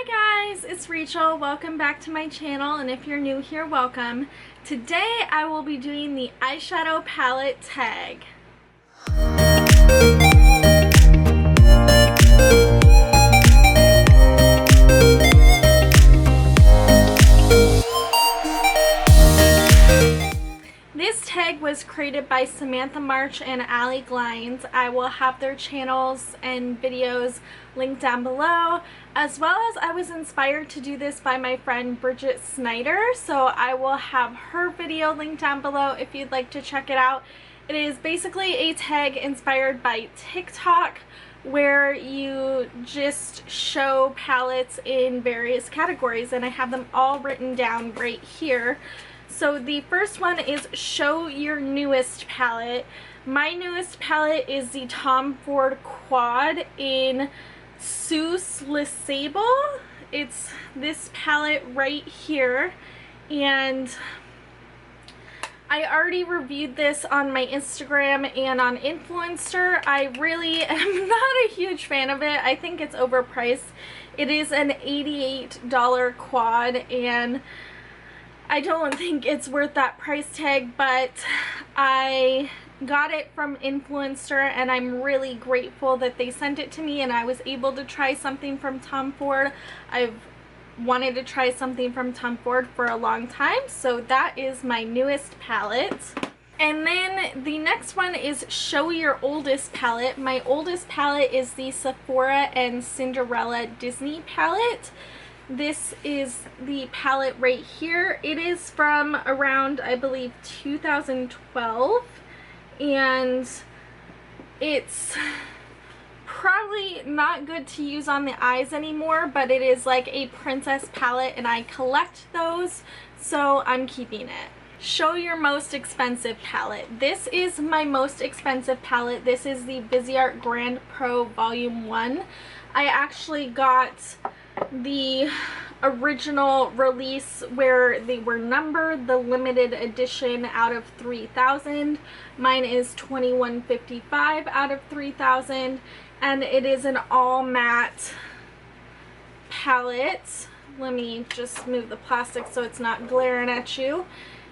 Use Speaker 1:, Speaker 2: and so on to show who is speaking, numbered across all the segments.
Speaker 1: Hi guys, it's Rachel. Welcome back to my channel, and if you're new here, welcome. Today I will be doing the eyeshadow palette tag. This tag was created by Samantha and Allie Glines. I will have their channels and videos linked down below, as well as I was inspired to do this by my friend Bridgette Snyder, so I will have her video linked down below if you'd like to check it out. It is basically a tag inspired by TikTok where you just show palettes in various categories, and I have them all written down right here. So the first one is show your newest palette. My newest palette is the Tom Ford Quad in Sous Le Sable. It's this palette right here, and I already reviewed this on my Instagram and on Influencer. I really am not a huge fan of it. I think it's overpriced. It is an $88 quad, and I don't think it's worth that price tag, but I got it from Influencer and I'm really grateful that they sent it to me and I was able to try something from Tom Ford. I've wanted to try something from Tom Ford for a long time, so that is my newest palette. And then the next one is show your oldest palette. My oldest palette is the Sephora and Cinderella Disney palette. This is the palette right here. It is from around, I believe, 2012, and it's probably not good to use on the eyes anymore, but it is like a princess palette and I collect those, so I'm keeping it. Show your most expensive palette. This is my most expensive palette. This is the Viseart Grand Pro Volume 1. I actually got the original release where they were numbered, the limited edition out of 3,000. Mine is 2155 out of 3,000, and it is an all matte palette. Let me just move the plastic so it's not glaring at you.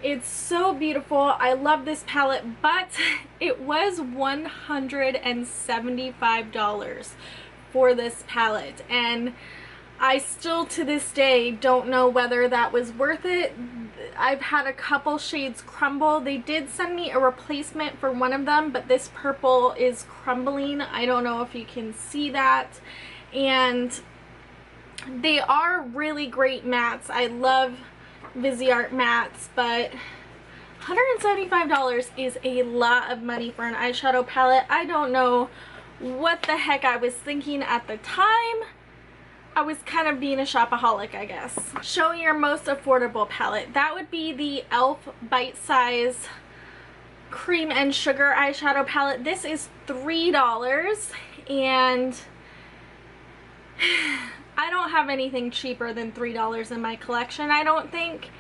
Speaker 1: It's so beautiful. I love this palette, but it was $175 for this palette, and I still to this day don't know whether that was worth it. I've had a couple shades crumble. They did send me a replacement for one of them, but this purple is crumbling. I don't know if you can see that. And they are really great mattes. I love Viseart mattes, but $175 is a lot of money for an eyeshadow palette. I don't know what the heck I was thinking at the time. I was kind of being a shopaholic, I guess. Show your most affordable palette. That would be the e.l.f. Bite Size Cream and Sugar eyeshadow palette. This is $3, and I don't have anything cheaper than $3 in my collection, I don't think.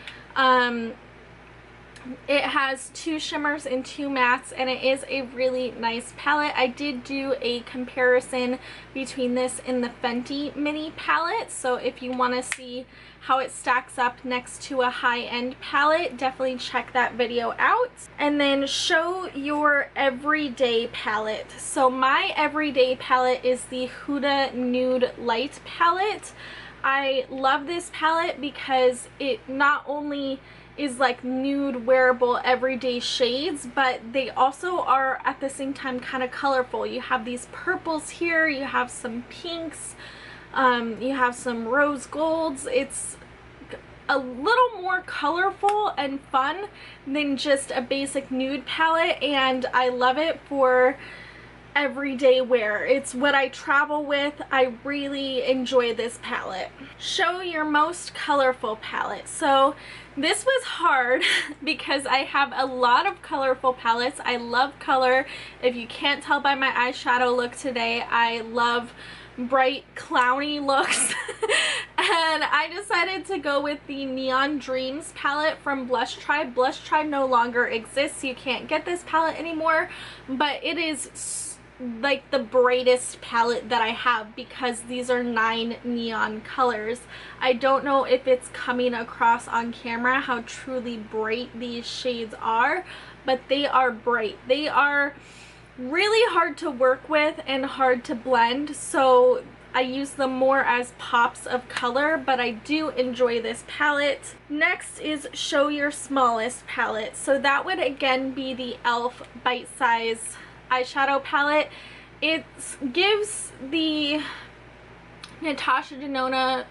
Speaker 1: It has 2 shimmers and 2 mattes, and it is a really nice palette. I did do a comparison between this and the Fenty mini palette, so if you want to see how it stacks up next to a high-end palette, definitely check that video out. And then show your everyday palette. So my everyday palette is the Huda Nude Light palette. I love this palette because it not only is like nude wearable everyday shades, but they also are at the same time kind of colorful. You have these purples here, you have some pinks, you have some rose golds. It's a little more colorful and fun than just a basic nude palette, and I love it for everyday wear. It's what I travel with. I really enjoy this palette. Show your most colorful palette. So this was hard because I have a lot of colorful palettes. I love color. If you can't tell by my eyeshadow look today, I love bright clowny looks. And I decided to go with the Neon Dreams palette from Blush Tribe. Blush Tribe no longer exists. You can't get this palette anymore, but it is like the brightest palette that I have because these are 9 neon colors. I don't know if it's coming across on camera how truly bright these shades are, but they are bright. They are really hard to work with and hard to blend, so I use them more as pops of color, but I do enjoy this palette. Next is Show Your Smallest palette. So that would again be the e.l.f. Bite Size eyeshadow palette. It gives the Natasha Denona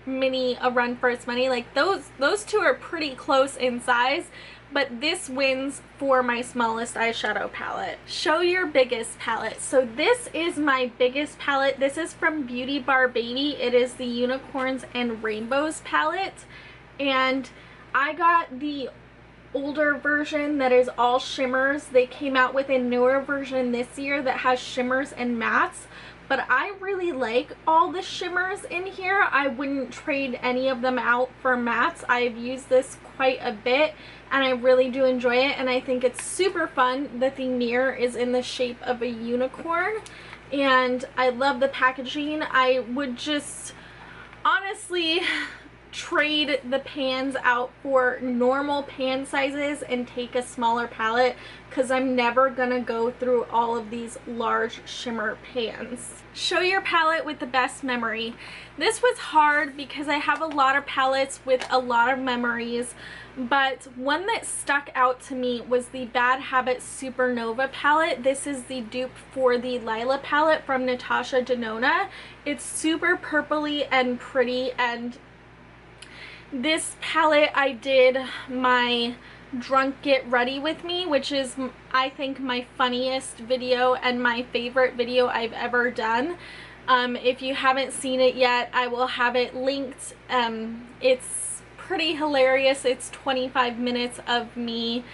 Speaker 1: mini a run for its money. Like those two are pretty close in size, but this wins for my smallest eyeshadow palette. Show Your Biggest palette. So this is my biggest palette. This is from Beauty Bar Baby. It is the Unicorns and Rainbows palette, and I got the older version that is all shimmers. They came out with a newer version this year that has shimmers and mattes, but I really like all the shimmers in here. I wouldn't trade any of them out for mattes. I've used this quite a bit and I really do enjoy it, and I think it's super fun that the mirror is in the shape of a unicorn, and I love the packaging. I would just honestly trade the pans out for normal pan sizes and take a smaller palette because I'm never gonna go through all of these large shimmer pans. Show Your Palette with the Best Memory. This was hard because I have a lot of palettes with a lot of memories, but one that stuck out to me was the Bad Habit Supernova palette. This is the dupe for the Lila palette from Natasha Denona. It's super purpley and pretty, and this palette I did my Drunk Get Ready With Me, which is I think my funniest video and my favorite video I've ever done. If you haven't seen it yet, I will have it linked. It's pretty hilarious. It's 25 minutes of me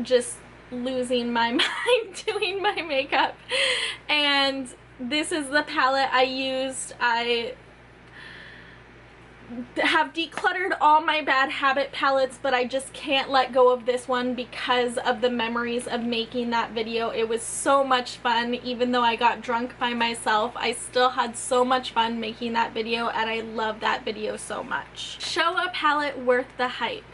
Speaker 1: just losing my mind doing my makeup, and this is the palette I used. I have decluttered all my Bad Habit palettes, but I just can't let go of this one because of the memories of making that video. It was so much fun. Even though I got drunk by myself, I still had so much fun making that video, and I love that video so much. Show a palette worth the hype.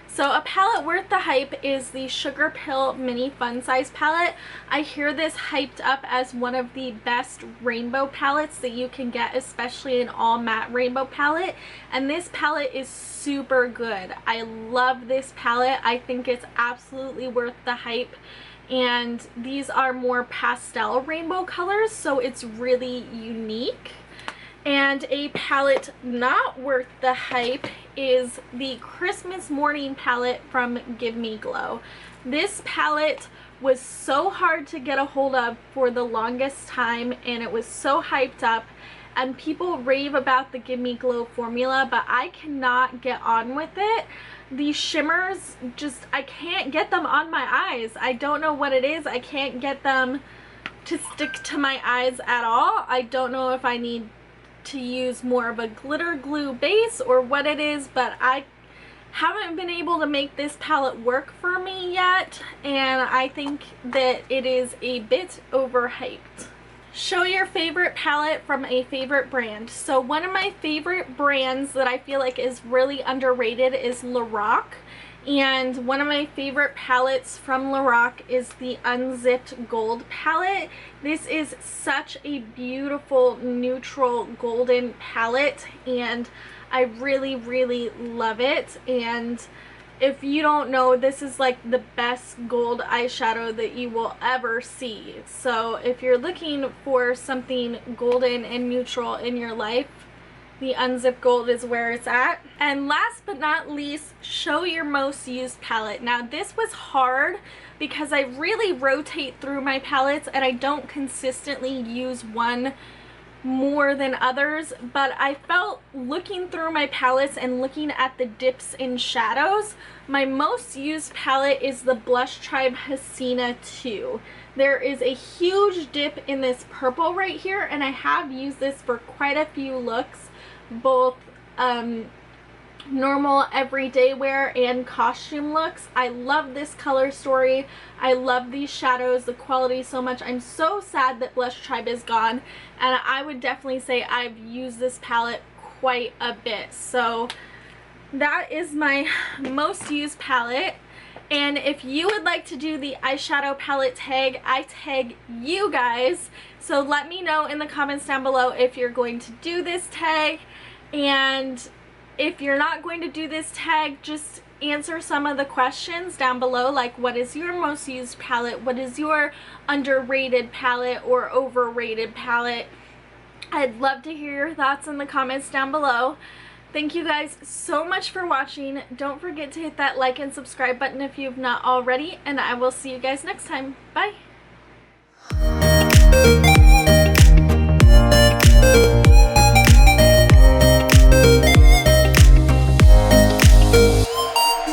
Speaker 1: So a palette worth the hype is the Sugar Pill Mini Fun Size palette. I hear this hyped up as one of the best rainbow palettes that you can get, especially an all matte rainbow palette. And this palette is super good. I love this palette. I think it's absolutely worth the hype. And these are more pastel rainbow colors, so it's really unique. And a palette not worth the hype is the Christmas Morning palette from Give Me Glow. This palette was so hard to get a hold of for the longest time, and it was so hyped up, and people rave about the Give Me Glow formula, but I cannot get on with it. The shimmers, just, I can't get them on my eyes. I don't know what it is. I can't get them to stick to my eyes at all. I don't know if I need to use more of a glitter glue base or what it is, but I haven't been able to make this palette work for me yet, and I think that it is a bit overhyped. Show your favorite palette from a favorite brand. So one of my favorite brands that I feel like is really underrated is Lorac. And one of my favorite palettes from Lorac is the Unzipped Gold palette. This is such a beautiful neutral golden palette, and I really, really love it. And if you don't know, this is like the best gold eyeshadow that you will ever see. So if you're looking for something golden and neutral in your life, the Unzipped Gold is where it's at. And last but not least, show your most used palette. Now this was hard because I really rotate through my palettes and I don't consistently use one more than others, but I felt looking through my palettes and looking at the dips in shadows, my most used palette is the Blush Tribe Hasina 2. There is a huge dip in this purple right here, and I have used this for quite a few looks, both normal everyday wear and costume looks. I love this color story. I love these shadows, the quality so much. I'm so sad that Blush Tribe is gone, and I would definitely say I've used this palette quite a bit. So that is my most used palette. And if you would like to do the eyeshadow palette tag, I tag you guys. So let me know in the comments down below if you're going to do this tag. And if you're not going to do this tag, just answer some of the questions down below, like what is your most used palette, what is your underrated palette or overrated palette. I'd love to hear your thoughts in the comments down below. Thank you guys so much for watching. Don't forget to hit that like and subscribe button if you've not already, and I will see you guys next time. Bye!